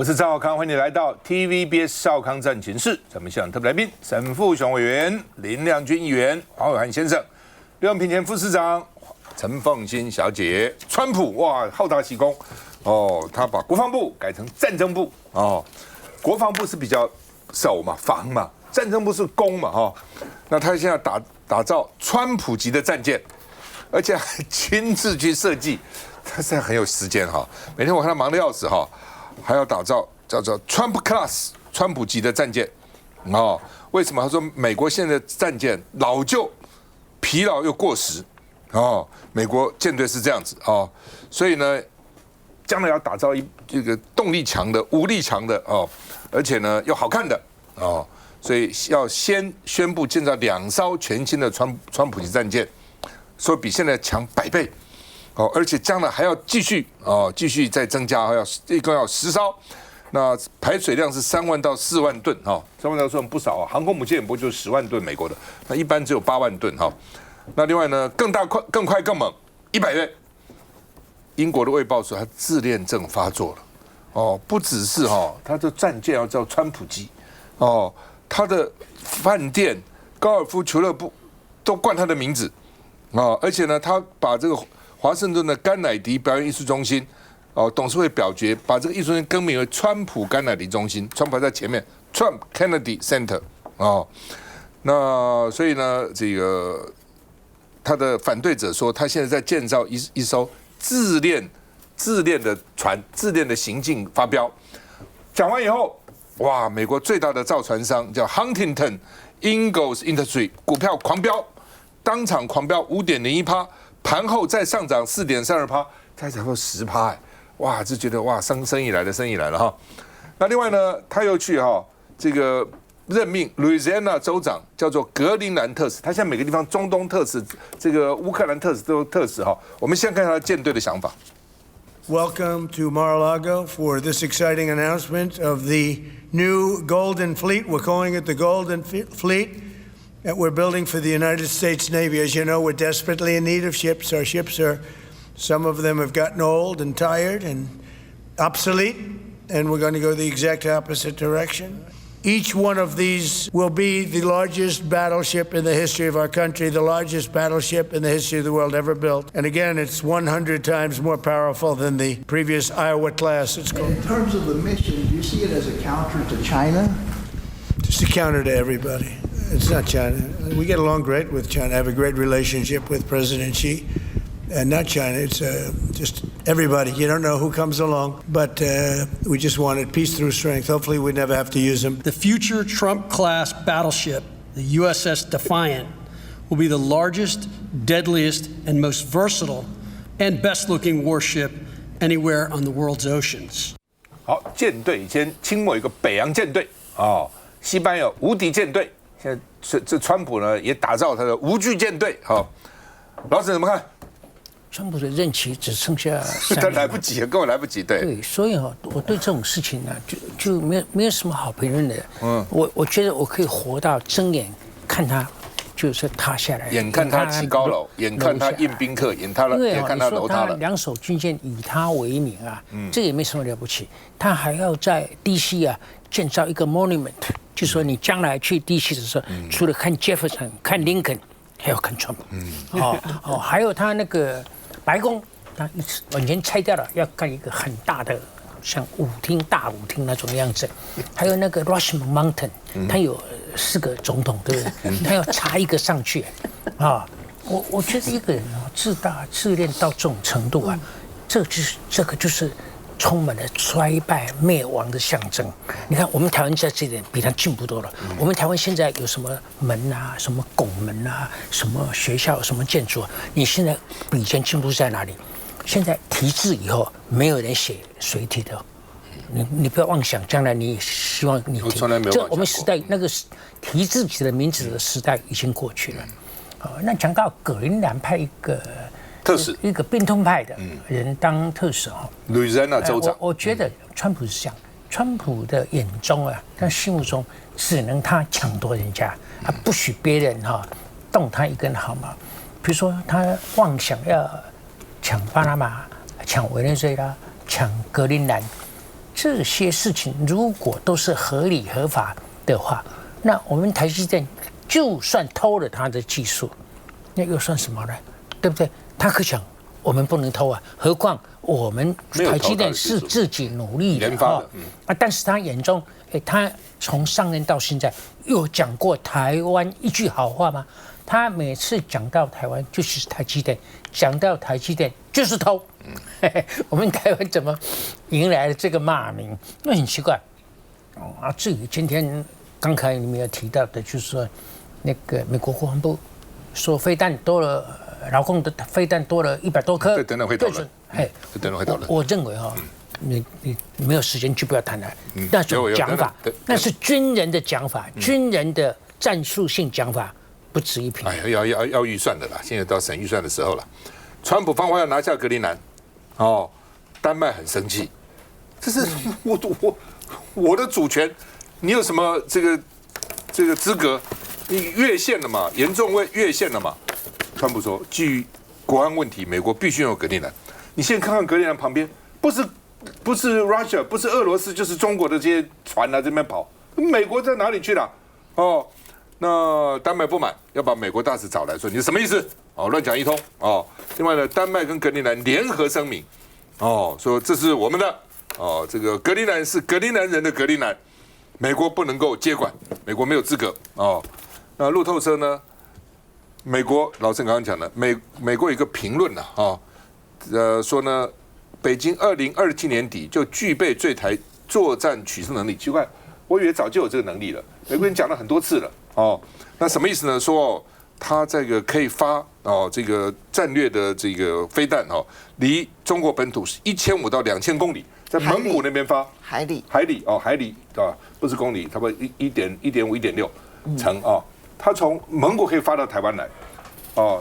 我是赵少康，欢迎你来到 TVBS 赵康战情室。咱们现场特别来宾，沈富雄委员、林亮君议员、黄伟汉先生、刘永平前副市长、陈凤馨小姐。川普哇，好大喜功哦，他把国防部改成战争部哦，国防部是比较守嘛、防嘛，战争部是攻嘛哈。那他现在打造川普级的战舰，而且还亲自去设计，他现在很有时间哈。每天我看他忙得要死哈。还要打造叫做 Trump Class 川普级的战舰哦？为什么？他说美国现在的战舰老旧、疲劳又过时哦。美国舰队是这样子哦，所以呢，将来要打造这个动力强的、武力强的哦，而且呢又好看的哦，所以要先宣布建造2艘全新的川普级战舰，说比现在强100倍。哦，而且将来还要继续再增加，一共要10艘，那排水量是3万到4万吨哈，3万到4万不少啊。航空母舰不就10万吨美国的，那一般只有8万吨哈。那另外呢，更大、更快、更猛，100倍。英国的卫报说他自恋症发作了，哦，不只是他的战舰要叫川普级，哦，他的饭店、高尔夫球乐部都冠他的名字，哦，而且呢，他把这个华盛顿的甘乃迪表演艺术中心，董事会表决把这个艺术中心更名为川普甘乃迪中心，川普在前面 ，Trump Kennedy Center 那所以呢，这个他的反对者说，他现在在建造一艘自恋的船，自恋的行径发飙。讲完以后，哇，美国最大的造船商叫 Huntington Ingalls Industry 股票狂飙，当场狂飙5.01%。盘后再上涨4.32%，再涨到10%，哎，哇，就觉得哇，生意来了哈。那另外呢，他又去这个任命 Louisiana 州长，叫做格陵兰特使。他现在每个地方中东特使，这个乌克兰特使都有特使哈。我们先看他舰队的想法。Welcome to Mar-a-Lago for this exciting announcement of the new Golden Fleet. We're calling it the Golden Fleet.That we're building for the United States Navy. As you know, we're desperately in need of ships. Our ships some of them have gotten old and tired and obsolete, and we're going to go the exact opposite direction. Each one of these will be the largest battleship in the history of our country, the largest battleship in the history of the world ever built. And again, it's 100 times more powerful than the previous Iowa class. It's called. In terms of the mission, do you see it as a counter to China? Just a counter to everybody.It's not China. We get along great with China. I have a great relationship with President Xi. And not China. It's just everybody. You don't know who comes along. But we just wanted peace through strength. Hopefully we never have to use them. The future Trump-class battleship, the USS Defiant, will be the largest, deadliest, and most versatile and best-looking warship anywhere on the world's oceans. 好，舰队以前清末有个北洋舰队西班牙有无敌舰队。现在这川普呢也打造他的无惧舰队，老沈怎么看？川普的任期只剩下3年，他来不及，根本来不及。对，所以我对这种事情呢，就没有什么好评论的。我觉得我可以活到睁眼看他就是塌下来，眼看他起高楼，眼看他印宾客，眼看他楼塌了。2艘军舰以他为名啊，这也没什么了不起。他还要在 DC 建造一个 monument。就说你将来去 DC 的时候，除了看 Jefferson、看林肯，还要看川普。还有他那个白宫，他完全拆掉了，要盖一个很大的，像大舞厅那种样子。还有那个 Rushmore Mountain，他有4个总统，对不对？他要插一个上去我觉得一个人自大自恋到这种程度啊，这个就是充满了衰败灭亡的象征。你看我们台湾在这点比他进步多了。我们台湾现在有什么门啊，什么拱门啊，什么学校，什么建筑，你现在比以前进步在哪里？现在题字以后没有人写水体的，你不要妄想将来你希望你我从来没有。这我们时代那个题自己的名字的时代已经过去了。那讲到格陵兰派一个特使，一个变通派的人当特使路易斯安那州长。我觉得川普是这样，川普的眼中他心目中只能他抢夺人家，他不许别人动他一根毫毛。比如说他妄想要抢巴拿马、抢委内瑞拉、抢格陵兰，这些事情如果都是合理合法的话，那我们台积电就算偷了他的技术，那又算什么呢？对不对？他可想我们不能偷啊，何况我们台积电是自己努力的研发的，但是他眼中，他从上任到现在有讲过台湾一句好话吗？他每次讲到台湾就是台积电，讲到台积电就是偷。我们台湾怎么迎来了这个骂名？那很奇怪。至于今天刚才你们有提到的，就是说那个美国国防部说飞弹多了，劳共的飞弹多了100多颗，这等等会讨论。等等会讨论。我认为你没有时间就不要谈了。那种讲法，那是军人的讲法，军人的战术性讲法。不值一评。哎呀，要预算的啦，现在到审预算的时候了。川普方话要拿下格陵兰，丹麦很生气，这是我的主权，你有什么这个资格？你越线了嘛，严重越线了嘛。川普说，基于国安问题，美国必须拥有格陵兰。你现在看看格陵兰旁边，不是 Russia， 不是俄罗斯，就是中国的这些船啊这边跑，美国在哪里去了？那丹麦不满，要把美国大使找来说，你是什么意思？乱讲一通另外呢，丹麦跟格陵兰联合声明，说这是我们的这个格陵兰是格陵兰人的格陵兰，美国不能够接管，美国没有资格那路透社呢，美国老郑刚刚讲的，美国有一个评论说呢，北京2027年底就具备对台作战取胜能力。奇怪，我以为早就有这个能力了，美国人讲了很多次了。那什么意思呢？说他这个可以发这个战略的这个飞弹离中国本土是1500到2000公里，在蒙古那边发海里不是公里，差不多1.5、1.6层他从蒙古可以发到台湾来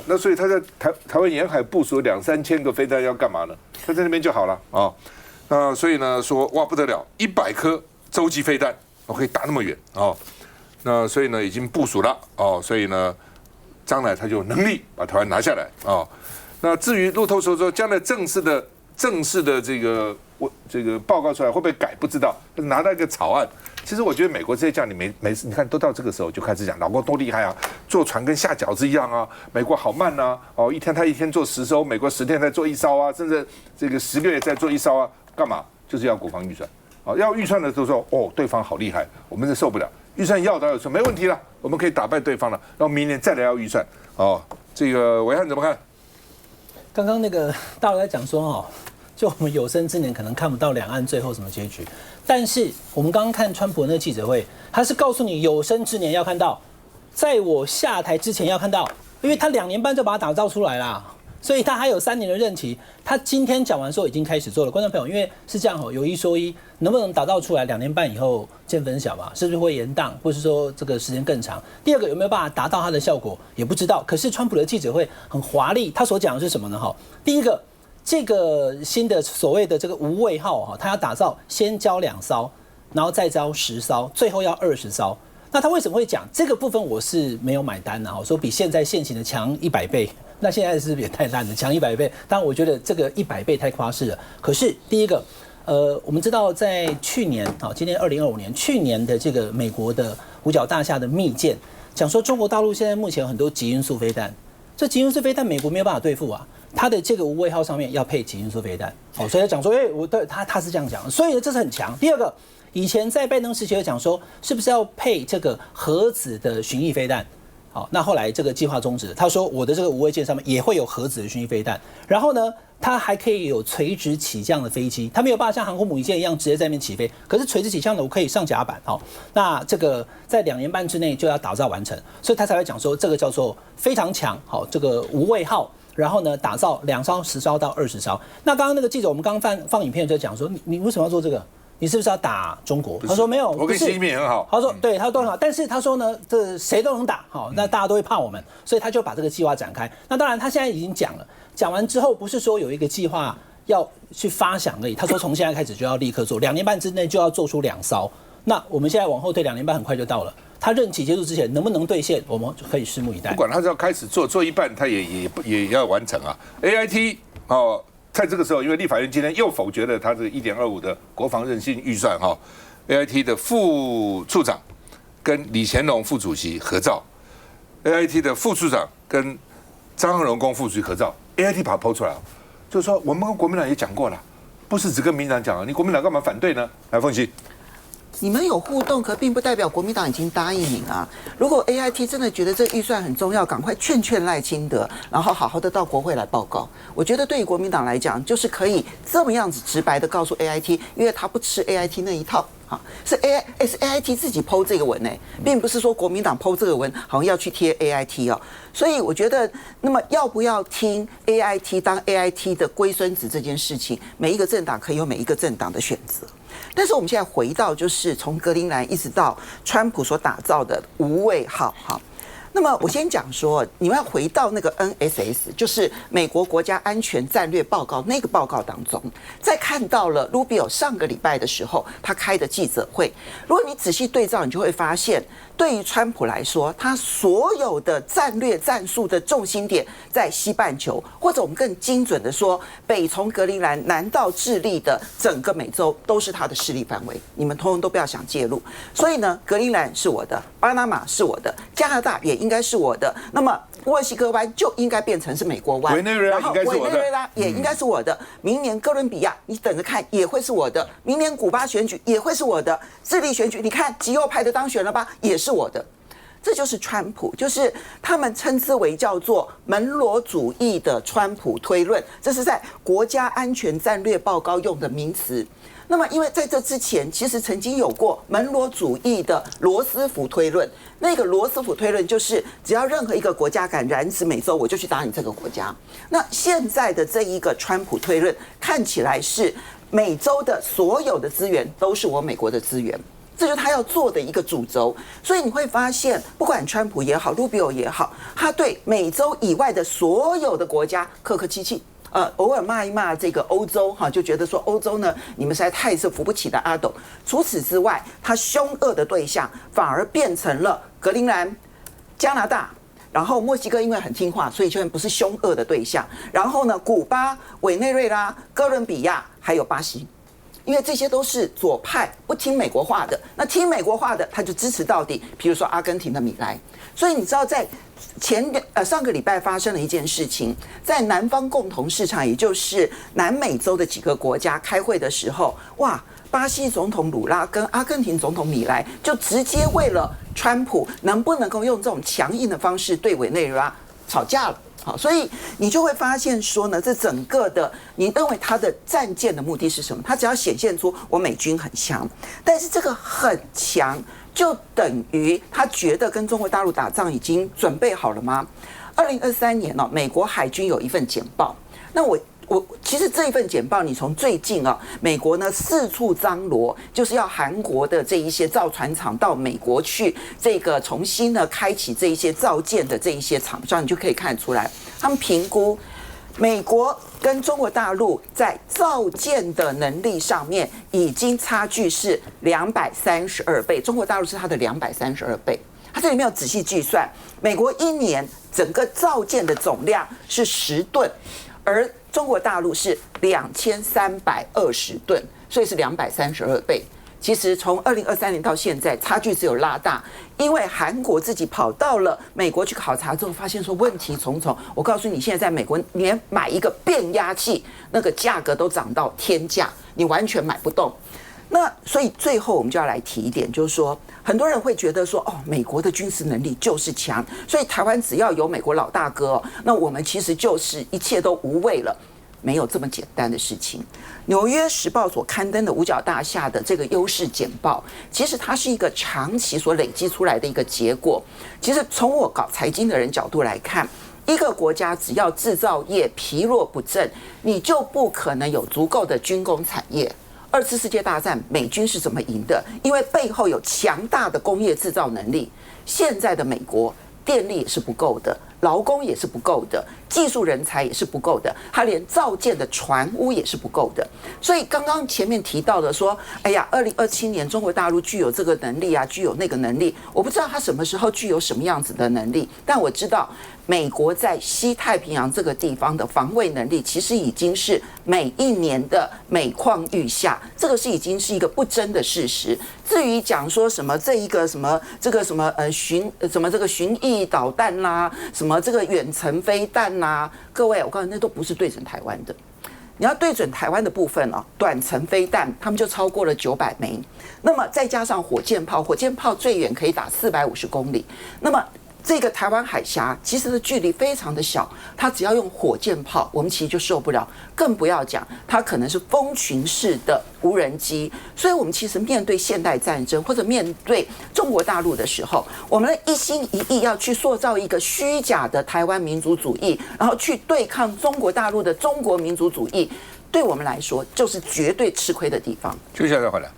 那所以他在台湾沿海部署2-3千个飞弹要干嘛呢？他在那边就好了那所以呢说哇不得了，100颗洲际飞弹可以打那么远那所以呢，已经部署了所以呢，将来他就有能力把台湾拿下来那至于路透社说，将来正式的这个报告出来会不会改不知道，拿到一个草案。其实我觉得美国这些将领没事，你看都到这个时候就开始讲老公多厉害坐船跟下饺子一样美国好慢他一天做10艘，美国10天才做1艘甚至这个10个月再做1艘干嘛？就是要国防预算要预算的时候说对方好厉害，我们是受不了。预算要到说没问题了，我们可以打败对方了，然后明年再来要预算这个暐瀚怎么看？刚刚那个大佬在讲说就我们有生之年可能看不到两岸最后什么结局，但是我们刚刚看川普那个记者会，他是告诉你有生之年要看到，在我下台之前要看到，因为他2年半就把它打造出来啦。所以他还有3年的任期，他今天讲完说已经开始做了。观众朋友，因为是这样有一说一，能不能打造出来2年半以后见分晓吧？是不是会延宕，或是说这个时间更长？第二个有没有办法达到它的效果也不知道。可是川普的记者会很华丽，他所讲的是什么呢？第一个，这个新的所谓的这个无畏号他要打造先交2艘，然后再交10艘，最后要20艘。那他为什么会讲这个部分？我是没有买单的说比现在现行的强100倍。那现在是不是也太烂了？强100倍，当然我觉得这个100倍太夸饰了。可是第一个，我们知道在去年今年2025年，去年的这个美国的五角大厦的密件，讲说中国大陆现在目前有很多极音速飞弹，这极音速飞弹美国没有办法对付它的这个无畏号上面要配极音速飞弹所以他讲说，他是这样讲，所以这是很强。第二个，以前在拜登时期有讲说，是不是要配这个核子的巡弋飞弹？那后来这个计划终止，他说我的这个无畏舰上面也会有核子的巡弋飞弹，然后呢，它还可以有垂直起降的飞机，它没有办法像航空母舰一样直接在那边起飞，可是垂直起降的我可以上甲板那这个在2年半之内就要打造完成，所以他才会讲说这个叫做非常强这个无畏号，然后呢打造2艘、10艘到20艘。那刚刚那个记者，我们刚放影片就讲说，你为什么要做这个？你是不是要打中国？他说没有，我跟习近平很好。他说对，他都很好，但是他说呢，这谁都能打，那大家都会怕我们，所以他就把这个计划展开。那当然，他现在已经讲了，讲完之后不是说有一个计划要去发想而已，他说从现在开始就要立刻做，2年半之内就要做出2艘。那我们现在往后推2年半，很快就到了。他任期结束之前能不能兑现，我们可以拭目以待。不管他是要开始做一半，他也要完成AIT 在这个时候，因为立法院今天又否决了他这个1.25的国防韧性预算哈 ，AIT 的副处长跟李乾龙副主席合照 ，AIT 的副处长跟张荣恭副主席合照 ，AIT 把它抛出来了，就是说我们跟国民党也讲过了，不是只跟民进党讲啊，你国民党干嘛反对呢？来，凤熙。你们有互动，可并不代表国民党已经答应你啊。如果 AIT 真的觉得这预算很重要，赶快劝赖清德，然后好好的到国会来报告。我觉得对于国民党来讲，就是可以这么样子直白的告诉 AIT， 因为他不吃 AIT 那一套。是 AIT 自己 po 这个文呢，并不是说国民党 po 这个文好像要去贴 AIT 哦，所以我觉得，那么要不要听 AIT 当 AIT 的龟孙子这件事情，每一个政党可以有每一个政党的选择。但是我们现在回到，就是从格陵兰一直到川普所打造的无畏号，哈。那么我先讲说，你们要回到那个 NSS， 就是美国国家安全战略报告那个报告当中，再看到了 Rubio 上个礼拜的时候他开的记者会，如果你仔细对照，你就会发现，对于川普来说，他所有的战略战术的重心点在西半球，或者我们更精准的说，北从格陵兰南到智利的整个美洲都是他的势力范围，你们通通都不要想介入。所以呢，格陵兰是我的，巴拿马是我的，加拿大也应该是我的，那么墨西哥湾就应该变成是美国湾，委内瑞拉应该是我的，委内瑞拉也应该是我的，明年哥伦比亚你等着看也会是我的，明年古巴选举也会是我的，智利选举你看极右派的当选了吧，也是我的。这就是川普，就是他们称之为叫做门罗主义的川普推论，这是在国家安全战略报告用的名词。那么，因为在这之前，其实曾经有过门罗主义的罗斯福推论。那个罗斯福推论就是，只要任何一个国家敢染指美洲，我就去打你这个国家。那现在的这一个川普推论，看起来是美洲的所有的资源都是我美国的资源。这就是他要做的一个主轴，所以你会发现，不管川普也好，Rubio 也好，他对美洲以外的所有的国家客客气气，偶尔骂一骂这个欧洲哈，就觉得说欧洲呢，你们实在太是扶不起的阿斗。除此之外，他凶恶的对象反而变成了格陵兰、加拿大。然后墨西哥因为很听话，所以就不是凶恶的对象。然后呢，古巴、委内瑞拉、哥伦比亚还有巴西。因为这些都是左派不听美国话的，那听美国话的他就支持到底。比如说阿根廷的米莱，所以你知道在上个礼拜发生了一件事情，在南方共同市场，也就是南美洲的几个国家开会的时候，哇，巴西总统鲁拉跟阿根廷总统米莱就直接为了川普能不能够用这种强硬的方式对委内瑞拉吵架了。好，所以你就会发现说呢，这整个的，你认为他的战舰的目的是什么？他只要显现出我美军很强，但是这个很强就等于他觉得跟中国大陆打仗已经准备好了吗？2023年呢，美国海军有一份简报，那我其实这一份简报，你从最近美国呢四处张罗，就是要韩国的这一些造船厂到美国去，这个重新呢开启这一些造舰的这一些厂商，你就可以看得出来，他们评估美国跟中国大陆在造舰的能力上面已经差距是232倍，中国大陆是它的232倍。它这里面有仔细计算，美国一年整个造舰的总量是10吨，而中国大陆是2320吨，所以是232倍。其实从2023年到现在，差距只有拉大，因为韩国自己跑到了美国去考察之后，发现说问题重重。我告诉你，现在在美国连买一个变压器，那个价格都涨到天价，你完全买不动。那所以最后我们就要来提一点，就是说，很多人会觉得说，美国的军事能力就是强，所以台湾只要有美国老大哥，那我们其实就是一切都无畏了。没有这么简单的事情。纽约时报所刊登的五角大厦的这个优势简报，其实它是一个长期所累积出来的一个结果。其实从我搞财经的人角度来看，一个国家只要制造业疲弱不振，你就不可能有足够的军工产业。2次世界大战美军是怎么赢的？因为背后有强大的工业制造能力。现在的美国电力也是不够的，劳工也是不够的，技术人才也是不够的，他连造舰的船坞也是不够的。所以刚刚前面提到的说，哎呀，2027年中国大陆具有这个能力啊，具有那个能力，我不知道他什么时候具有什么样子的能力，但我知道美国在西太平洋这个地方的防卫能力，其实已经是每一年的每况愈下，这个已经是一个不争的事实。至于讲说什么这一个什么这个什么巡弋导弹啦，什么这个远程飞弹啦，各位，我告诉你，那都不是对准台湾的。你要对准台湾的部分哦，短程飞弹他们就超过了900枚，那么再加上火箭炮，火箭炮最远可以打450公里，那么这个台湾海峡其实的距离非常的小，它只要用火箭炮，我们其实就受不了，更不要讲它可能是蜂群式的无人机。所以我们其实面对现代战争或者面对中国大陆的时候，我们一心一意要去塑造一个虚假的台湾民族主义，然后去对抗中国大陆的中国民族主义，对我们来说就是绝对吃亏的地方。休息一下再回来。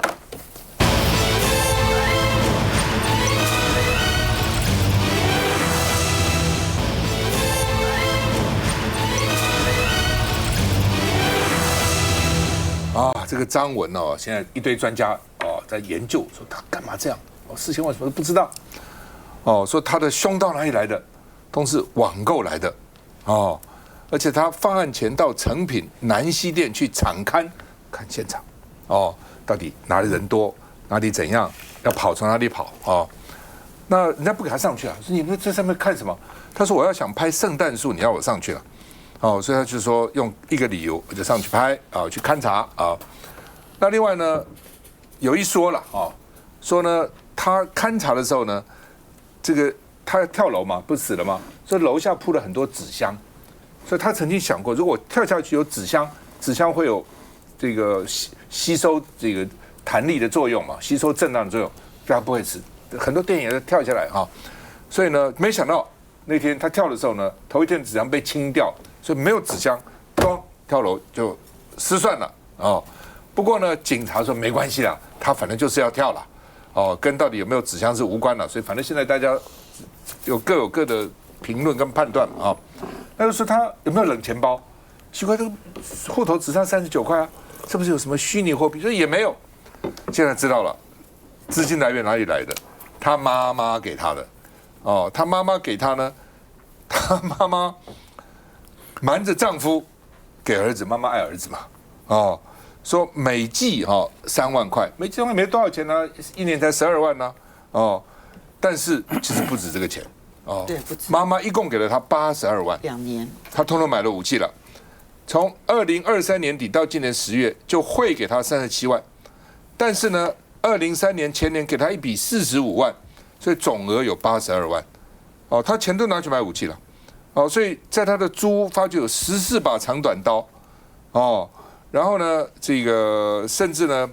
这个张文哦，现在一堆专家哦在研究，说他干嘛这样？哦，事前为什么都不知道？哦，说他的凶到哪里来的？都是网购来的哦，而且他犯案前到诚品南西店去场勘看现场，哦，到底哪里人多，哪里怎样，要跑从哪里跑哦？那人家不给他上去啊，说你们在上面看什么？他说我要想拍圣诞树，你要我上去了。哦，所以他就说用一个理由我就上去拍啊，去勘察啊。那另外呢，有一说了啊，说呢他勘察的时候呢，这个他跳楼嘛，不是死了吗？所以楼下铺了很多纸箱，所以他曾经想过，如果跳下去有纸箱，纸箱会有这个吸收这个弹力的作用嘛，吸收震荡的作用，所以他不会死。很多电影人跳下来啊，所以呢，没想到那天他跳的时候呢，头一天纸箱被清掉。所以没有纸箱，咚跳楼就失算了哦。不过呢，警察说没关系啦，他反正就是要跳了哦，跟到底有没有纸箱是无关了。所以反正现在大家各有各的评论跟判断嘛啊。那就说他有没有冷钱包？奇怪，这个户头只剩39块啊，是不是有什么虚拟货币？说也没有。现在知道了，资金来源哪里来的？他妈妈给他的哦，他妈妈给他呢，他妈妈。瞒着丈夫给儿子，妈妈爱儿子嘛，哦，说每季3万块，每季没多少钱呢，一年才12万呢，哦，但是其实不止这个钱，哦，对，不止。妈妈一共给了他82万，2年，他通通买了武器了，从2023年底到今年10月就汇给他37万，但是呢，2003年前年给他一笔45万，所以总额有82万，哦，他钱都拿去买武器了。哦，所以在他的租屋发觉有14把长短刀，哦，然后呢，这个甚至呢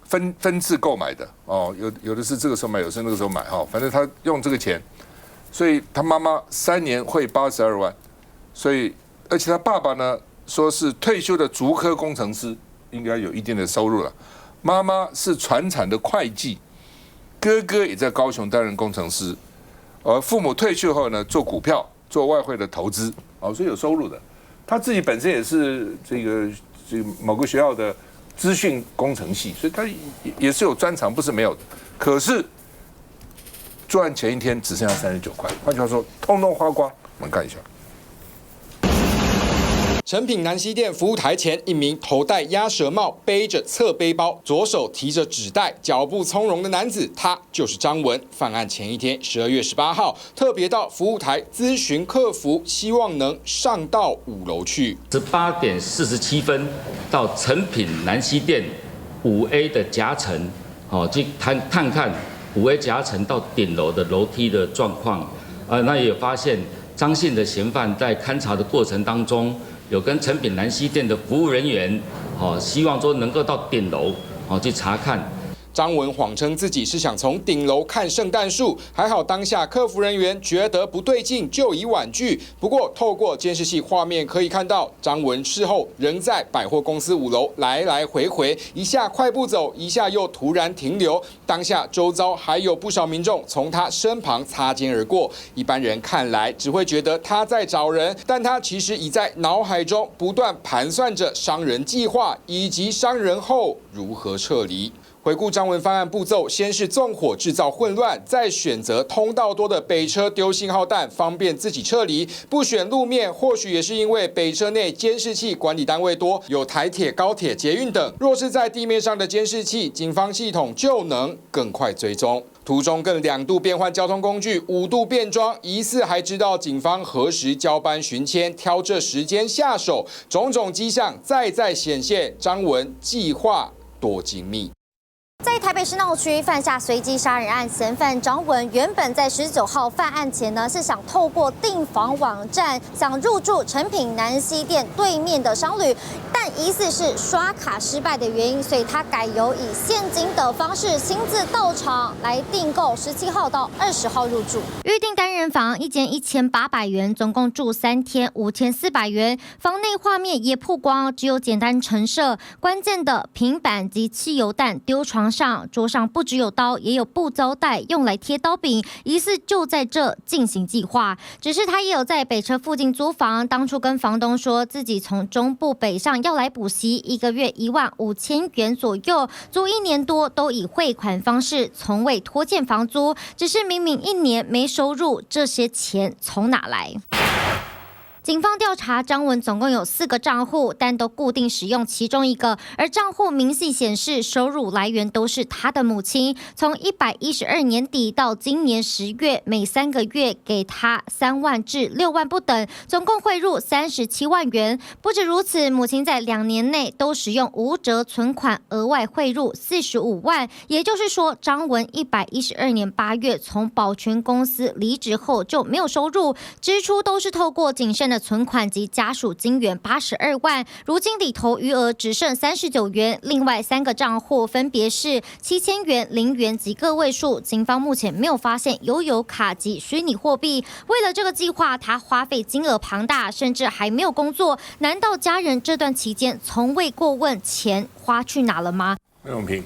分次购买的，哦，有的是这个时候买，有的是那个时候买，哈，反正他用这个钱，所以他妈妈3年汇82万，所以而且他爸爸呢说是退休的竹科工程师，应该有一定的收入了，妈妈是传产的会计，哥哥也在高雄担任工程师，而父母退休后呢做股票。做外汇的投资，哦，所以有收入的。他自己本身也是这个某个学校的资讯工程系，所以他也是有专长，不是没有的。可是作案前一天只剩下39块，换句话说，通通花光。我们看一下。诚品南西店服务台前，一名头戴鸭舌帽、背着侧背包、左手提着纸袋、脚步从容的男子，他就是张文。犯案前一天，12月18号，特别到服务台咨询客服，希望能上到5楼去。18点47分到诚品南西店5A 的夹层，去探看5A 夹层到顶楼的楼梯的状况。那也发现张姓的嫌犯在勘查的过程当中。有跟诚品南西店的服务人员，希望说能够到顶楼，去查看。张文谎称自己是想从顶楼看圣诞树，还好当下客服人员觉得不对劲，就已婉拒。不过透过监视器画面可以看到，张文事后仍在百货公司5楼来来回回，一下快步走，一下又突然停留。当下周遭还有不少民众从他身旁擦肩而过，一般人看来只会觉得他在找人，但他其实已在脑海中不断盘算着伤人计划以及伤人后如何撤离。回顾张文犯案步骤，先是纵火制造混乱，再选择通道多的北车丢信号弹，方便自己撤离，不选路面，或许也是因为北车内监视器管理单位多，有台铁、高铁、捷运等。若是在地面上的监视器，警方系统就能更快追踪。途中更2度变换交通工具，5度变装，疑似还知道警方何时交班巡签，挑这时间下手，种种迹象再显现张文计划多精密。在台北市闹区犯下随机杀人案，嫌犯张文原本在19号犯案前呢，是想透过订房网站想入住诚品南西店对面的商旅，但疑似是刷卡失败的原因，所以他改由以现金的方式亲自到场来订购17号到20号入住。预定单人房一间1800元，总共住3天，5400元。房内画面也曝光，只有简单陈设，关键的平板及汽油弹丢床上，桌上不只有刀，也有布胶带用来贴刀柄，疑似就在这进行计划。只是他也有在北车附近租房，当初跟房东说自己从中部北上要来补习，1个月15000元左右，租1年多，都以汇款方式，从未拖欠房租。只是明明1年没收入，这些钱从哪来？警方调查张文总共有4个账户，但都固定使用其中一个，而账户明细显示收入来源都是他的母亲。从112年底到今年10月，每3个月给他3万至6万不等，总共汇入37万元。不止如此，母亲在2年内都使用无折存款额外汇入45万，也就是说，张文112年8月从保全公司离职后就没有收入，支出都是透过谨慎的存款及家属金元82万，如今里头余额只剩39元。另外3个账户分别是7000元、0元及个位数。警方目前没有发现悠游卡及虚拟货币。为了这个计划，他花费金额庞大，甚至还没有工作。难道家人这段期间从未过问钱花去哪了吗？魏永平。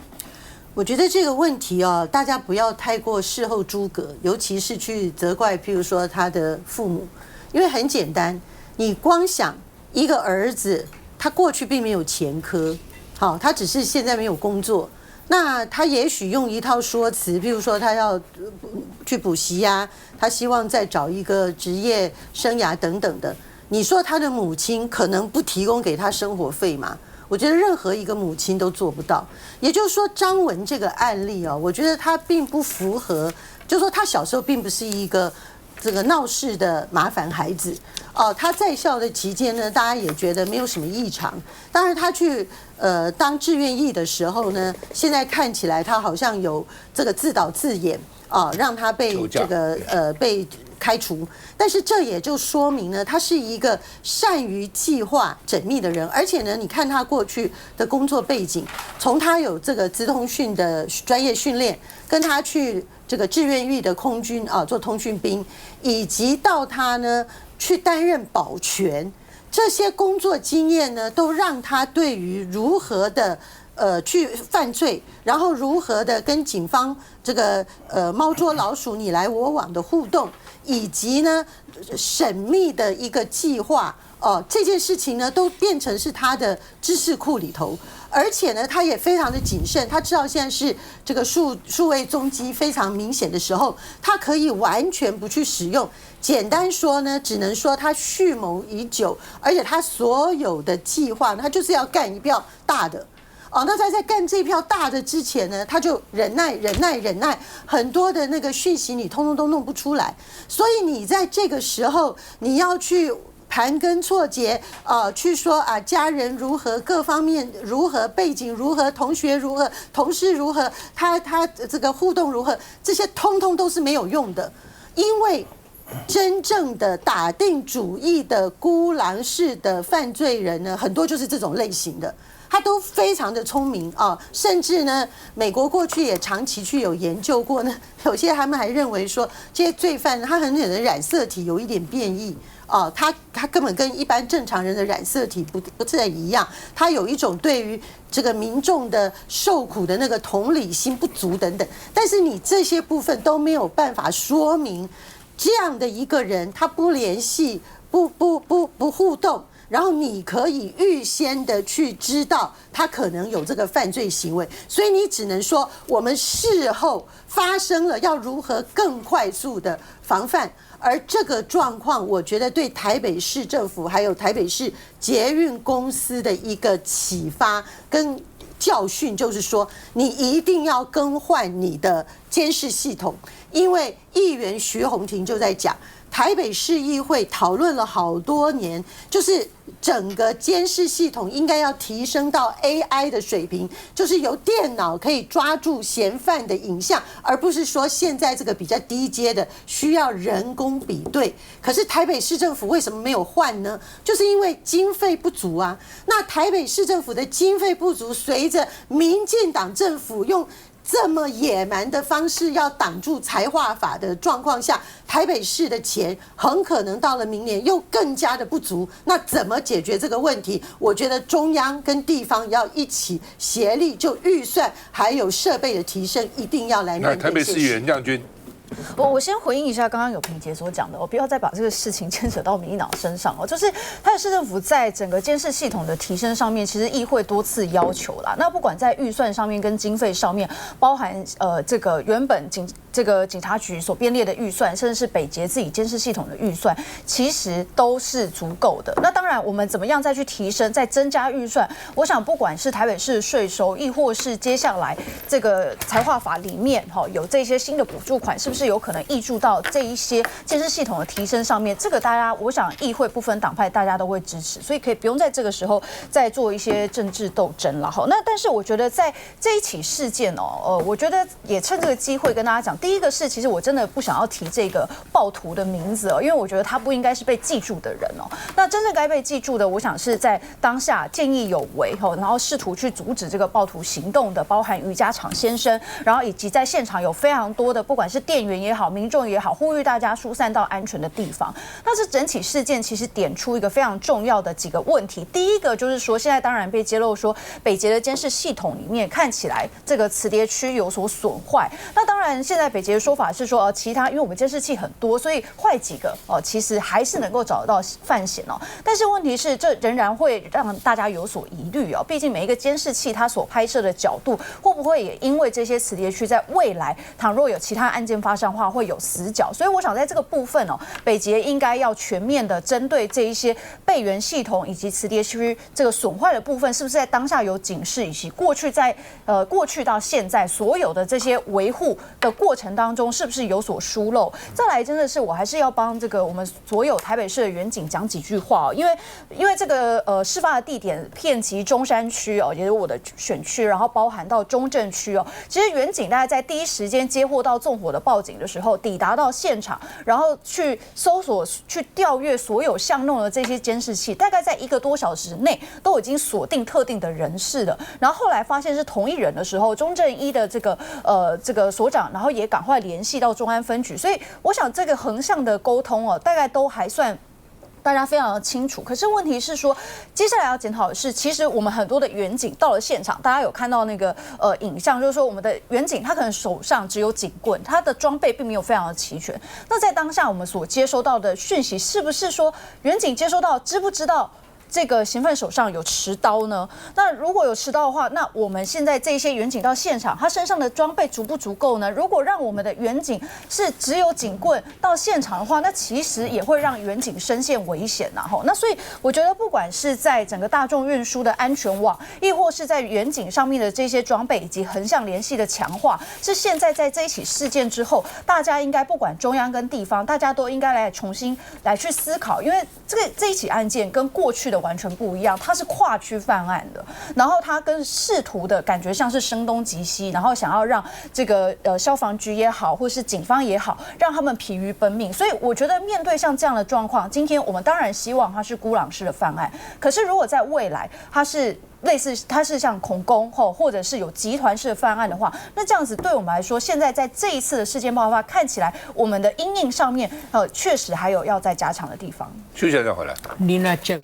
我觉得这个问题哦，大家不要太过事后诸葛，尤其是去责怪，譬如说他的父母。因为很简单，你光想一个儿子，他过去并没有前科，好，他只是现在没有工作，那他也许用一套说辞，譬如说他要去补习呀，他希望再找一个职业生涯等等的。你说他的母亲可能不提供给他生活费吗？我觉得任何一个母亲都做不到。也就是说，张文这个案例啊，我觉得他并不符合，就是说他小时候并不是一个这个闹事的麻烦孩子哦，他在校的期间呢，大家也觉得没有什么异常。当然，他去当志愿役的时候呢，现在看起来他好像有这个自导自演啊，让他被这个被开除。但是这也就说明呢，他是一个善于计划缜密的人，而且呢，你看他过去的工作背景，从他有这个资通讯的专业训练，跟他去这个志愿役的空军啊做通讯兵，以及到他呢去担任保全，这些工作经验呢，都让他对于如何的去犯罪，然后如何的跟警方这个猫捉老鼠你来我往的互动，以及呢缜密的一个计划这件事情呢，都变成是他的知识库里头。而且呢，他也非常的谨慎，他知道现在是这个数位踪迹非常明显的时候，他可以完全不去使用。简单说呢，只能说他蓄谋已久，而且他所有的计划，他就是要干一票大的。那他在干这票大的之前呢，他就忍耐，很多的那个讯息你通通都弄不出来。所以你在这个时候，你要去盘根错节去说啊，家人如何，各方面如何，背景如何，同学如何，同事如何，他这个互动如何，这些通通都是没有用的，因为真正的打定主意的孤狼式的犯罪人呢，很多就是这种类型的。他都非常的聪明啊，甚至呢，美国过去也长期去有研究过呢，有些他们还认为说，这些罪犯他很可能染色体有一点变异啊，他根本跟一般正常人的染色体不太一样，他有一种对于这个民众的受苦的那个同理心不足等等，但是你这些部分都没有办法说明这样的一个人，他不联系、不互动。然后你可以预先的去知道他可能有这个犯罪行为，所以你只能说我们事后发生了要如何更快速的防范。而这个状况，我觉得对台北市政府还有台北市捷运公司的一个启发跟教训，就是说你一定要更换你的监视系统，因为议员徐宏庭就在讲。台北市议会讨论了好多年，就是整个监视系统应该要提升到 AI 的水平，就是由电脑可以抓住嫌犯的影像，而不是说现在这个比较低阶的需要人工比对。可是台北市政府为什么没有换呢？就是因为经费不足啊。那台北市政府的经费不足，随着民进党政府用这么野蛮的方式要挡住财划法的状况下，台北市的钱很可能到了明年又更加的不足。那怎么解决这个问题？我觉得中央跟地方要一起协力，就预算还有设备的提升，一定要来面对。那台北市议员亮君。我先回应一下刚刚有平杰所讲的，我不要再把这个事情牵扯到民进党身上哦。就是台北市政府在整个监视系统的提升上面，其实议会多次要求啦。那不管在预算上面跟经费上面，包含这个原本警察局所编列的预算，甚至是北捷自己监视系统的预算，其实都是足够的。那当然，我们怎么样再去提升、再增加预算？我想，不管是台北市的税收，亦或是接下来这个财划法里面有这些新的补助款，是不是有可能挹注到这一些监视系统的提升上面？这个大家，我想议会不分党派，大家都会支持，所以可以不用在这个时候再做一些政治斗争了。好，那但是我觉得在这一起事件我觉得也趁这个机会跟大家讲，第一个是，其实我真的不想要提这个暴徒的名字因为我觉得他不应该是被记住的人那真正该被记住的，我想是在当下见义勇为然后试图去阻止这个暴徒行动的，包含瑜伽场先生，然后以及在现场有非常多的不管是店员也好、民众也好，呼吁大家疏散到安全的地方。那这整起事件其实点出一个非常重要的几个问题。第一个就是说，现在当然被揭露说北捷的监视系统里面看起来这个磁碟区有所损坏。那当然，现在北捷的说法是说其他因为我们监视器很多，所以坏几个其实还是能够找得到犯嫌但是问题是，这仍然会让大家有所疑虑毕竟每一个监视器它所拍摄的角度，会不会也因为这些磁碟区在未来倘若有其他案件发生的话，会有死角？所以我想在这个部分北捷应该要全面的针对这一些备援系统以及磁碟区这个损坏的部分，是不是在当下有警示，以及过去到现在所有的这些维护的过程当中，是不是有所疏漏？再来，真的是我还是要帮这个我们所有台北市的员警讲几句话因为这个事发的地点遍及中山区也是我的选区，然后包含到中正区其实员警大概在第一时间接获到纵火的报警的时候，抵达到现场，然后去搜索、去调阅所有巷弄的这些监视器，大概在1个多小时内都已经锁定特定的人士了。然后后来发现是同一人的时候，中正一的这个所长，然后也赶快联系到中安分局，所以我想这个横向的沟通大概都还算大家非常的清楚。可是问题是说，接下来要检讨的是，其实我们很多的员警到了现场，大家有看到那个影像，就是说我们的员警他可能手上只有警棍，他的装备并没有非常的齐全。那在当下我们所接收到的讯息，是不是说员警接收到知不知道这个嫌犯手上有持刀呢？那如果有持刀的话，那我们现在这些员警到现场，他身上的装备足不足够呢？如果让我们的员警是只有警棍到现场的话，那其实也会让员警身陷危险那所以我觉得，不管是在整个大众运输的安全网，亦或是在员警上面的这些装备以及横向联系的强化，是现在在这一起事件之后，大家应该不管中央跟地方，大家都应该来重新来去思考，因为这一起案件跟过去的完全不一样，它是跨区犯案的，然后它跟试图的感觉像是声东击西，然后想要让这个消防局也好，或是警方也好，让他们疲于奔命。所以我觉得面对像这样的状况，今天我们当然希望它是孤狼式的犯案，可是如果在未来它是类似它是像恐攻或者是有集团式的犯案的话，那这样子对我们来说，现在在这一次的事件爆发，看起来我们的因应上面确实还有要再加强的地方。休息一下再回来。你那这。